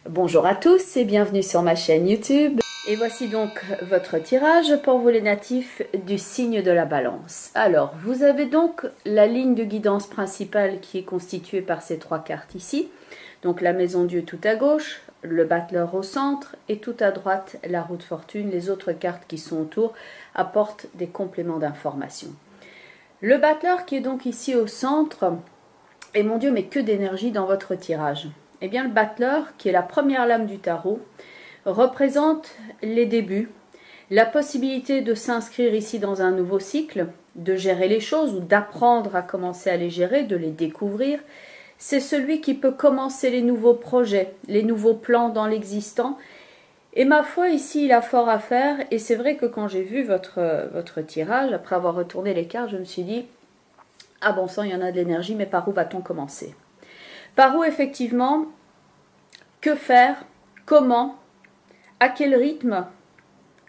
Bonjour à tous et bienvenue sur ma chaîne YouTube. Et voici donc votre tirage pour vous les natifs du signe de la Balance. Alors, vous avez donc la ligne de guidance principale qui est constituée par ces trois cartes ici. Donc la Maison Dieu tout à gauche, le Battleur au centre et tout à droite la Roue de Fortune. Les autres cartes qui sont autour apportent des compléments d'information. Le Battleur qui est donc ici au centre, et mon Dieu, mais que d'énergie dans votre tirage. Eh bien, le Battleur, qui est la première lame du tarot, représente les débuts, la possibilité de s'inscrire ici dans un nouveau cycle, de gérer les choses ou d'apprendre à commencer à les gérer, de les découvrir. C'est celui qui peut commencer les nouveaux projets, les nouveaux plans dans l'existant. Et ma foi, ici, il a fort à faire. Et c'est vrai que quand j'ai vu votre tirage, après avoir retourné les cartes, je me suis dit, ah bon sang, il y en a de l'énergie, mais par où va-t-on commencer? Par où effectivement? Que faire? Comment? À quel rythme?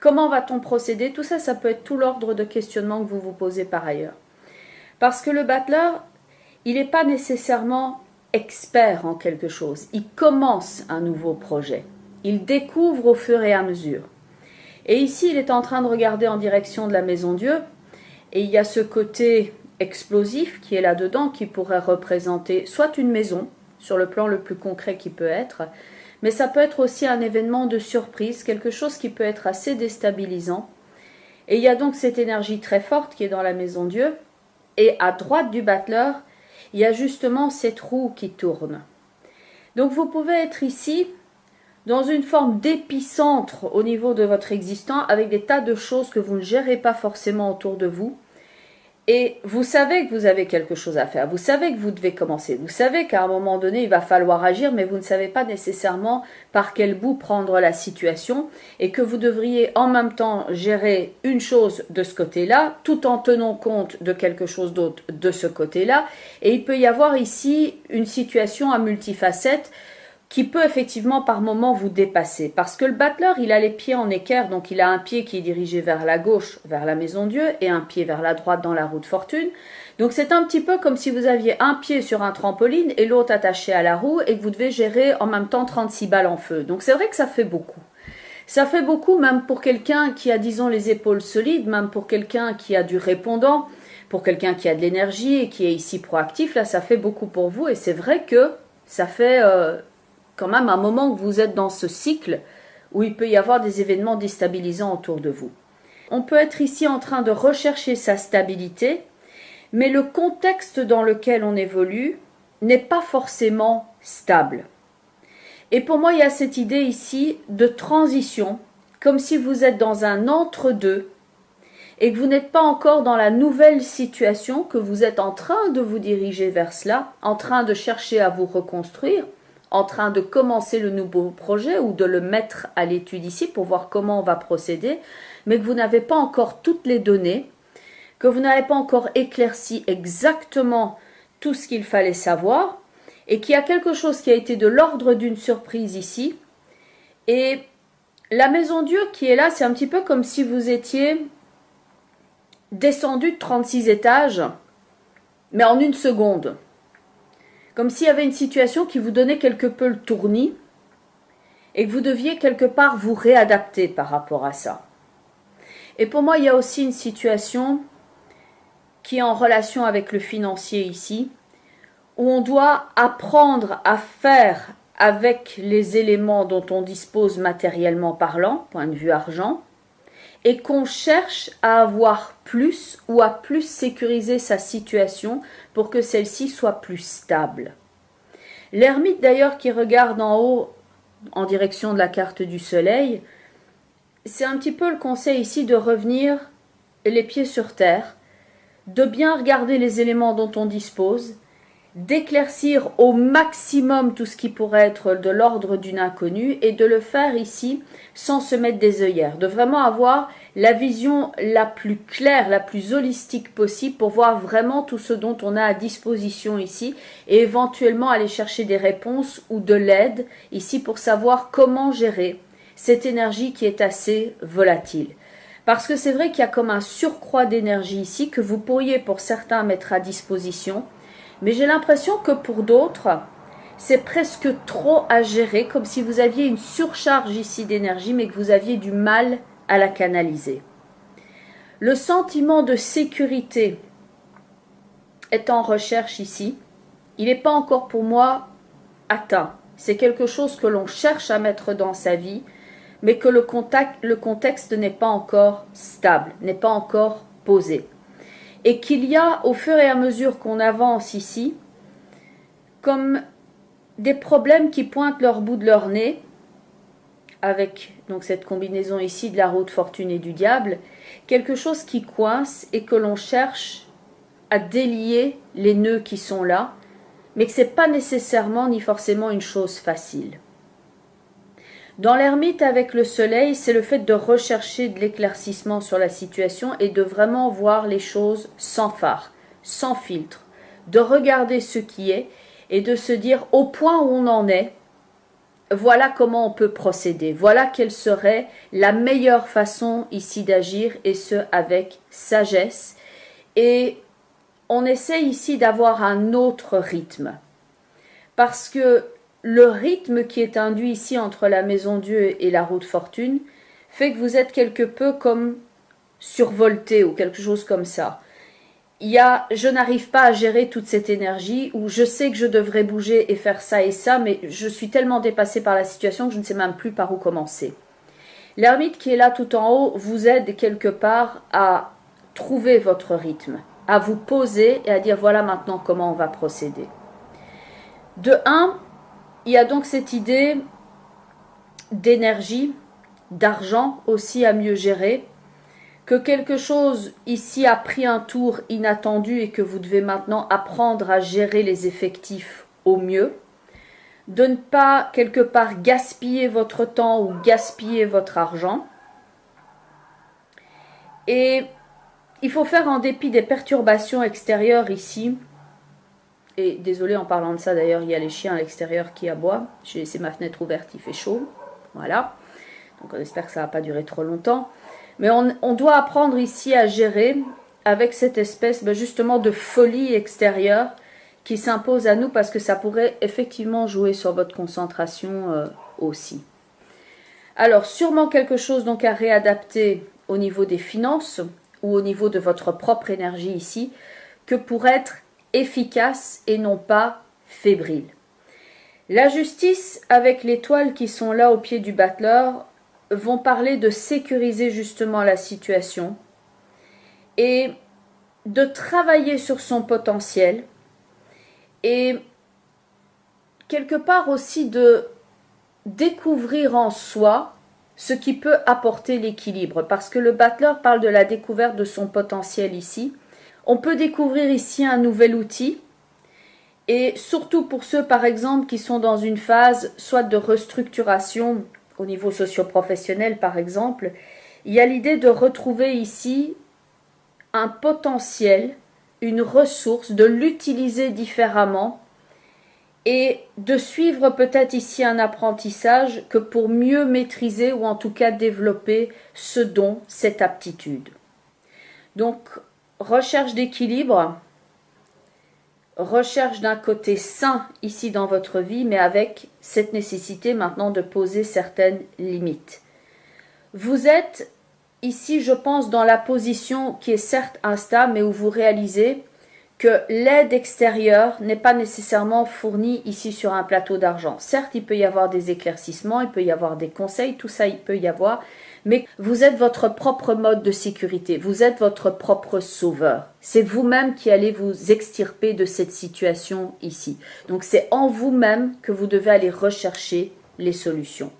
Comment va-t-on procéder? Tout ça, ça peut être tout l'ordre de questionnement que vous vous posez par ailleurs. Parce que le battleur, il n'est pas nécessairement expert en quelque chose. Il commence un nouveau projet. Il découvre au fur et à mesure. Et ici, il est en train de regarder en direction de la Maison Dieu. Et il y a ce côté explosif qui est là-dedans, qui pourrait représenter soit une maison, sur le plan le plus concret qui peut être, mais ça peut être aussi un événement de surprise, quelque chose qui peut être assez déstabilisant. Et il y a donc cette énergie très forte qui est dans la Maison Dieu, et à droite du battleur, il y a justement cette roue qui tourne. Donc vous pouvez être ici dans une forme d'épicentre au niveau de votre existant, avec des tas de choses que vous ne gérez pas forcément autour de vous. Et vous savez que vous avez quelque chose à faire, vous savez que vous devez commencer, vous savez qu'à un moment donné, il va falloir agir, mais vous ne savez pas nécessairement par quel bout prendre la situation et que vous devriez en même temps gérer une chose de ce côté-là, tout en tenant compte de quelque chose d'autre de ce côté-là. Et il peut y avoir ici une situation à multifacettes qui peut effectivement par moment vous dépasser. Parce que le battleur, il a les pieds en équerre, donc il a un pied qui est dirigé vers la gauche, vers la Maison Dieu, et un pied vers la droite dans la roue de fortune. Donc c'est un petit peu comme si vous aviez un pied sur un trampoline et l'autre attaché à la roue, et que vous devez gérer en même temps 36 balles en feu. Donc c'est vrai que ça fait beaucoup. Ça fait beaucoup même pour quelqu'un qui a, disons, les épaules solides, même pour quelqu'un qui a du répondant, pour quelqu'un qui a de l'énergie et qui est ici proactif, là ça fait beaucoup pour vous, et c'est vrai que ça fait... quand même un moment que vous êtes dans ce cycle où il peut y avoir des événements déstabilisants autour de vous. On peut être ici en train de rechercher sa stabilité, mais le contexte dans lequel on évolue n'est pas forcément stable. Et pour moi, il y a cette idée ici de transition, comme si vous êtes dans un entre-deux et que vous n'êtes pas encore dans la nouvelle situation, que vous êtes en train de vous diriger vers cela, en train de chercher à vous reconstruire, en train de commencer le nouveau projet ou de le mettre à l'étude ici pour voir comment on va procéder, mais que vous n'avez pas encore toutes les données, que vous n'avez pas encore éclairci exactement tout ce qu'il fallait savoir, et qu'il y a quelque chose qui a été de l'ordre d'une surprise ici. Et la Maison Dieu qui est là, c'est un petit peu comme si vous étiez descendu de 36 étages, mais en une seconde. Comme s'il y avait une situation qui vous donnait quelque peu le tournis et que vous deviez quelque part vous réadapter par rapport à ça. Et pour moi, il y a aussi une situation qui est en relation avec le financier ici, où on doit apprendre à faire avec les éléments dont on dispose matériellement parlant, point de vue argent, et qu'on cherche à avoir plus ou à plus sécuriser sa situation pour que celle-ci soit plus stable. L'ermite d'ailleurs qui regarde en haut en direction de la carte du soleil, c'est un petit peu le conseil ici de revenir les pieds sur terre, de bien regarder les éléments dont on dispose, d'éclaircir au maximum tout ce qui pourrait être de l'ordre d'une inconnue et de le faire ici sans se mettre des œillères, de vraiment avoir la vision la plus claire, la plus holistique possible pour voir vraiment tout ce dont on a à disposition ici et éventuellement aller chercher des réponses ou de l'aide ici pour savoir comment gérer cette énergie qui est assez volatile. Parce que c'est vrai qu'il y a comme un surcroît d'énergie ici que vous pourriez pour certains mettre à disposition. Mais j'ai l'impression que pour d'autres, c'est presque trop à gérer, comme si vous aviez une surcharge ici d'énergie, mais que vous aviez du mal à la canaliser. Le sentiment de sécurité est en recherche ici. Il n'est pas encore pour moi atteint. C'est quelque chose que l'on cherche à mettre dans sa vie, mais que le contexte n'est pas encore stable, n'est pas encore posé. Et qu'il y a, au fur et à mesure qu'on avance ici, comme des problèmes qui pointent leur bout de leur nez, avec donc cette combinaison ici de la roue de fortune et du diable, quelque chose qui coince et que l'on cherche à délier les nœuds qui sont là, mais que ce n'est pas nécessairement ni forcément une chose facile. Dans l'ermite avec le soleil, c'est le fait de rechercher de l'éclaircissement sur la situation et de vraiment voir les choses sans phare, sans filtre, de regarder ce qui est et de se dire au point où on en est, voilà comment on peut procéder, voilà quelle serait la meilleure façon ici d'agir et ce avec sagesse. Et on essaie ici d'avoir un autre rythme parce que le rythme qui est induit ici entre la maison Dieu et la roue de fortune fait que vous êtes quelque peu comme survolté ou quelque chose comme ça. Je n'arrive pas à gérer toute cette énergie où je sais que je devrais bouger et faire ça et ça, mais je suis tellement dépassée par la situation que je ne sais même plus par où commencer. L'ermite qui est là tout en haut vous aide quelque part à trouver votre rythme, à vous poser et à dire voilà maintenant comment on va procéder. De un, il y a donc cette idée d'énergie, d'argent aussi à mieux gérer, que quelque chose ici a pris un tour inattendu et que vous devez maintenant apprendre à gérer les effectifs au mieux, de ne pas quelque part gaspiller votre temps ou gaspiller votre argent. Et il faut faire en dépit des perturbations extérieures ici. Et désolé en parlant de ça d'ailleurs, il y a les chiens à l'extérieur qui aboient. J'ai laissé ma fenêtre ouverte, il fait chaud. Voilà. Donc on espère que ça ne va pas durer trop longtemps. Mais on doit apprendre ici à gérer avec cette espèce justement de folie extérieure qui s'impose à nous parce que ça pourrait effectivement jouer sur votre concentration aussi. Alors sûrement quelque chose donc à réadapter au niveau des finances ou au niveau de votre propre énergie ici que pour être efficace et non pas fébrile. La justice avec les toiles qui sont là au pied du battleur vont parler de sécuriser justement la situation et de travailler sur son potentiel et quelque part aussi de découvrir en soi ce qui peut apporter l'équilibre parce que le battleur parle de la découverte de son potentiel ici. On peut découvrir ici un nouvel outil et surtout pour ceux par exemple qui sont dans une phase soit de restructuration au niveau socio-professionnel par exemple, il y a l'idée de retrouver ici un potentiel, une ressource, de l'utiliser différemment et de suivre peut-être ici un apprentissage que pour mieux maîtriser ou en tout cas développer ce don, cette aptitude. Donc, recherche d'équilibre, recherche d'un côté sain ici dans votre vie, mais avec cette nécessité maintenant de poser certaines limites. Vous êtes ici, je pense, dans la position qui est certes instable, mais où vous réalisez que l'aide extérieure n'est pas nécessairement fournie ici sur un plateau d'argent. Certes, il peut y avoir des éclaircissements, il peut y avoir des conseils, tout ça il peut y avoir, mais vous êtes votre propre mode de sécurité, vous êtes votre propre sauveur. C'est vous-même qui allez vous extirper de cette situation ici. Donc c'est en vous-même que vous devez aller rechercher les solutions.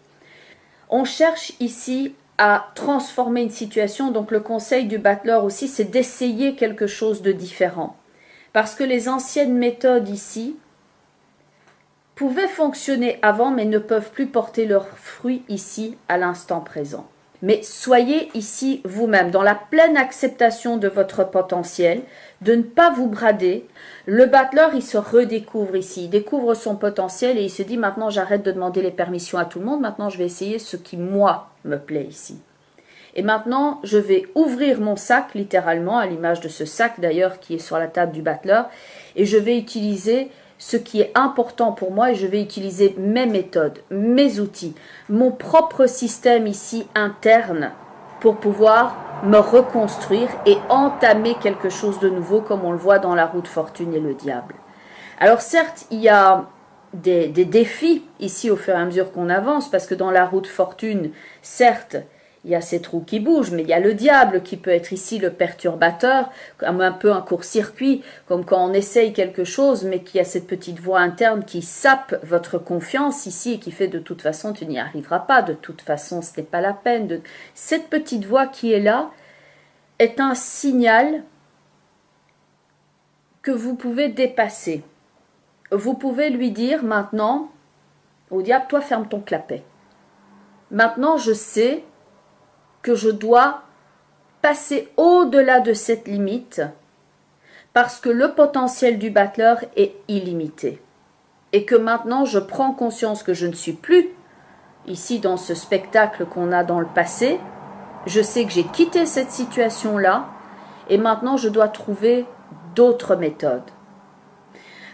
On cherche ici à transformer une situation, donc le conseil du battleur aussi, c'est d'essayer quelque chose de différent. Parce que les anciennes méthodes ici pouvaient fonctionner avant, mais ne peuvent plus porter leurs fruits ici à l'instant présent. Mais soyez ici vous-même, dans la pleine acceptation de votre potentiel, de ne pas vous brader. Le battleur, il se redécouvre ici, il découvre son potentiel et il se dit maintenant j'arrête de demander les permissions à tout le monde, maintenant je vais essayer ce qui moi me plaît ici. Et maintenant, je vais ouvrir mon sac, littéralement, à l'image de ce sac d'ailleurs qui est sur la table du battleur, et je vais utiliser ce qui est important pour moi et je vais utiliser mes méthodes, mes outils, mon propre système ici interne pour pouvoir me reconstruire et entamer quelque chose de nouveau comme on le voit dans la roue de fortune et le diable. Alors certes, il y a des défis ici au fur et à mesure qu'on avance, parce que dans la roue de fortune, certes, il y a cette roue qui bouge, mais il y a le diable qui peut être ici le perturbateur, comme un peu un court-circuit, comme quand on essaye quelque chose, mais qu'il y a cette petite voix interne qui sape votre confiance ici et qui fait de toute façon, tu n'y arriveras pas, de toute façon, ce n'est pas la peine. Cette petite voix qui est là est un signal que vous pouvez dépasser. Vous pouvez lui dire maintenant au diable, toi ferme ton clapet. Maintenant je sais que je dois passer au-delà de cette limite parce que le potentiel du battleur est illimité. Et que maintenant je prends conscience que je ne suis plus ici dans ce spectacle qu'on a dans le passé. Je sais que j'ai quitté cette situation-là et maintenant je dois trouver d'autres méthodes.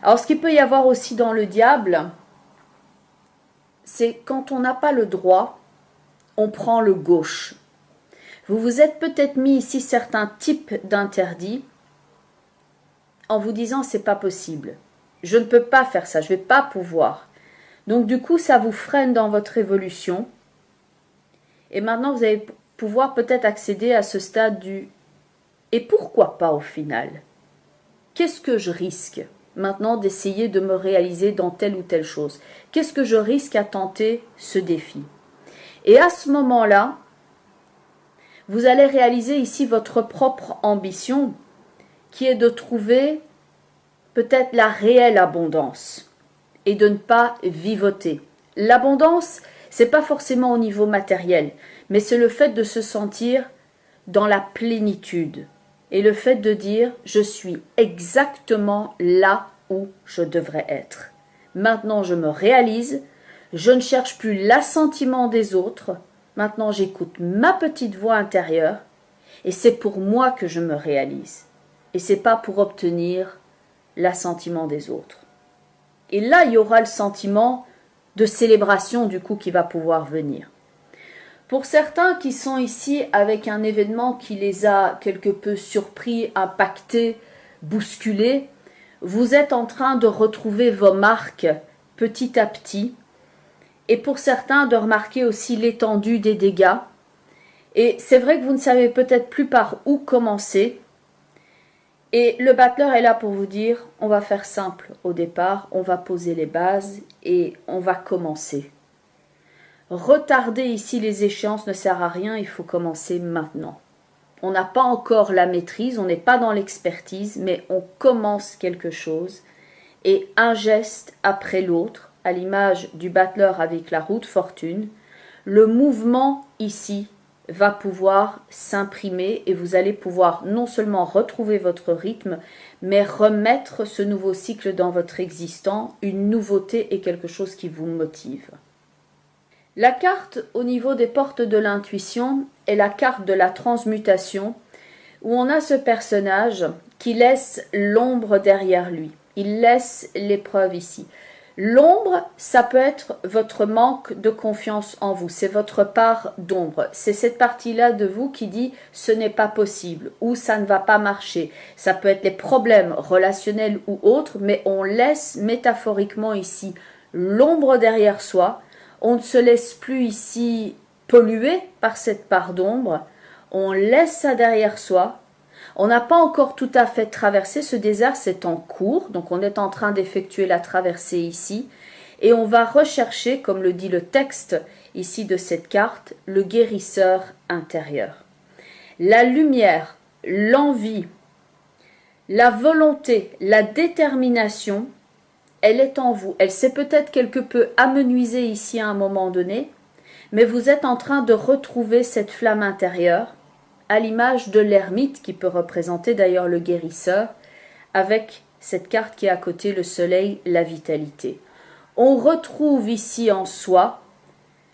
Alors ce qu'il peut y avoir aussi dans le diable, c'est quand on n'a pas le droit, on prend le gauche. Vous vous êtes peut-être mis ici certains types d'interdits en vous disant c'est pas possible. Je ne peux pas faire ça, je ne vais pas pouvoir. Donc du coup ça vous freine dans votre évolution. Et maintenant vous allez pouvoir peut-être accéder à ce stade du et pourquoi pas au final? Qu'est-ce que je risque maintenant d'essayer de me réaliser dans telle ou telle chose? Qu'est-ce que je risque à tenter ce défi? Et à ce moment-là, vous allez réaliser ici votre propre ambition qui est de trouver peut-être la réelle abondance et de ne pas vivoter. L'abondance, c'est pas forcément au niveau matériel, mais c'est le fait de se sentir dans la plénitude et le fait de dire je suis exactement là où je devrais être. Maintenant, je me réalise, je ne cherche plus l'assentiment des autres. Maintenant, j'écoute ma petite voix intérieure et c'est pour moi que je me réalise. Et c'est pas pour obtenir l'assentiment des autres. Et là, il y aura le sentiment de célébration du coup qui va pouvoir venir. Pour certains qui sont ici avec un événement qui les a quelque peu surpris, impactés, bousculés, vous êtes en train de retrouver vos marques petit à petit. Et pour certains, de remarquer aussi l'étendue des dégâts. Et c'est vrai que vous ne savez peut-être plus par où commencer. Et le battleur est là pour vous dire, on va faire simple au départ, on va poser les bases et on va commencer. Retarder ici les échéances ne sert à rien, il faut commencer maintenant. On n'a pas encore la maîtrise, on n'est pas dans l'expertise, mais on commence quelque chose. Et un geste après l'autre, à l'image du battleur avec la roue de fortune, le mouvement ici va pouvoir s'imprimer et vous allez pouvoir non seulement retrouver votre rythme, mais remettre ce nouveau cycle dans votre existence, une nouveauté et quelque chose qui vous motive. La carte au niveau des portes de l'intuition est la carte de la transmutation, où on a ce personnage qui laisse l'ombre derrière lui. Il laisse l'épreuve ici. L'ombre, ça peut être votre manque de confiance en vous, c'est votre part d'ombre. C'est cette partie-là de vous qui dit « ce n'est pas possible » ou « ça ne va pas marcher ». Ça peut être les problèmes relationnels ou autres, mais on laisse métaphoriquement ici l'ombre derrière soi. On ne se laisse plus ici polluer par cette part d'ombre. On laisse ça derrière soi. On n'a pas encore tout à fait traversé ce désert, c'est en cours, donc on est en train d'effectuer la traversée ici, et on va rechercher, comme le dit le texte ici de cette carte, le guérisseur intérieur. La lumière, l'envie, la volonté, la détermination, elle est en vous. Elle s'est peut-être quelque peu amenuisée ici à un moment donné, mais vous êtes en train de retrouver cette flamme intérieure, à l'image de l'ermite qui peut représenter d'ailleurs le guérisseur, avec cette carte qui est à côté, le soleil, la vitalité. On retrouve ici en soi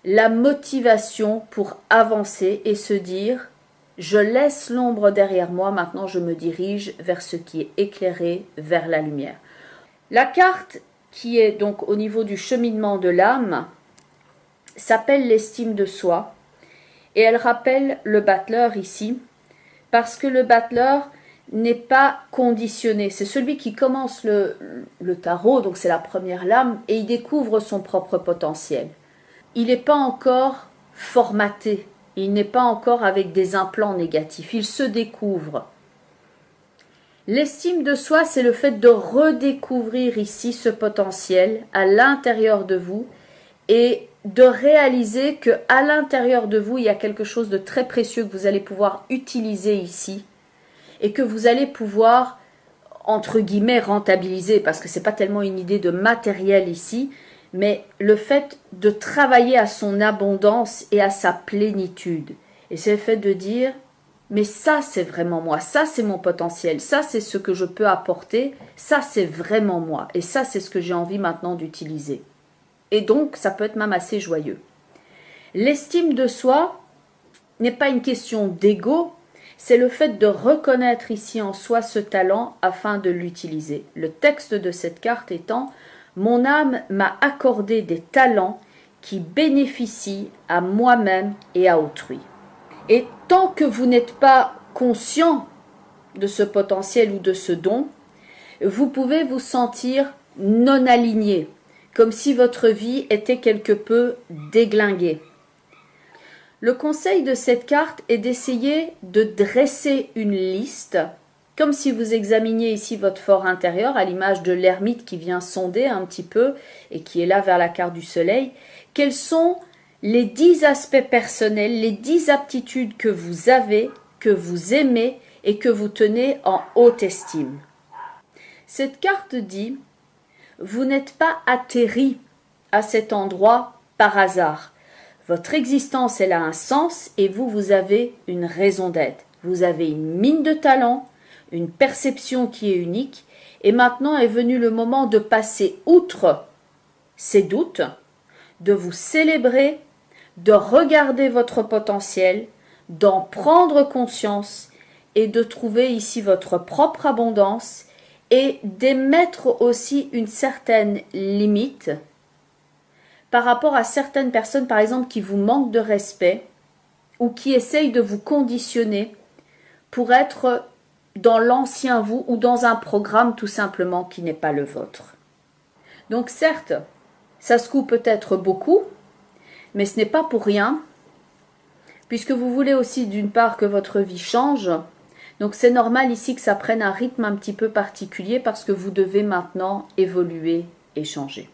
la motivation pour avancer et se dire « je laisse l'ombre derrière moi, maintenant je me dirige vers ce qui est éclairé, vers la lumière ». La carte qui est donc au niveau du cheminement de l'âme s'appelle l'estime de soi et elle rappelle le battleur ici parce que le battleur n'est pas conditionné. C'est celui qui commence le tarot, donc c'est la première lame, et il découvre son propre potentiel. Il n'est pas encore formaté, il n'est pas encore avec des implants négatifs, il se découvre. L'estime de soi, c'est le fait de redécouvrir ici ce potentiel à l'intérieur de vous et de réaliser que à l'intérieur de vous, il y a quelque chose de très précieux que vous allez pouvoir utiliser ici et que vous allez pouvoir, entre guillemets, rentabiliser, parce que ce n'est pas tellement une idée de matériel ici, mais le fait de travailler à son abondance et à sa plénitude. Et c'est le fait de dire, mais ça c'est vraiment moi, ça c'est mon potentiel, ça c'est ce que je peux apporter, ça c'est vraiment moi, et ça c'est ce que j'ai envie maintenant d'utiliser. Et donc ça peut être même assez joyeux. L'estime de soi n'est pas une question d'ego, c'est le fait de reconnaître ici en soi ce talent afin de l'utiliser. Le texte de cette carte étant « Mon âme m'a accordé des talents qui bénéficient à moi-même et à autrui. » Et tant que vous n'êtes pas conscient de ce potentiel ou de ce don, vous pouvez vous sentir non aligné, comme si votre vie était quelque peu déglinguée. Le conseil de cette carte est d'essayer de dresser une liste, comme si vous examiniez ici votre fort intérieur, à l'image de l'ermite qui vient sonder un petit peu et qui est là vers la carte du soleil. Quels sont les 10 aspects personnels, les 10 aptitudes que vous avez, que vous aimez et que vous tenez en haute estime. Cette carte dit, vous n'êtes pas atterri à cet endroit par hasard. Votre existence, elle a un sens et vous, vous avez une raison d'être. Vous avez une mine de talent, une perception qui est unique et maintenant est venu le moment de passer outre ces doutes, de vous célébrer, de regarder votre potentiel, d'en prendre conscience et de trouver ici votre propre abondance et d'émettre aussi une certaine limite par rapport à certaines personnes, par exemple, qui vous manquent de respect ou qui essayent de vous conditionner pour être dans l'ancien vous ou dans un programme tout simplement qui n'est pas le vôtre. Donc certes, ça secoue peut-être beaucoup, mais ce n'est pas pour rien, puisque vous voulez aussi d'une part que votre vie change. Donc c'est normal ici que ça prenne un rythme un petit peu particulier parce que vous devez maintenant évoluer et changer.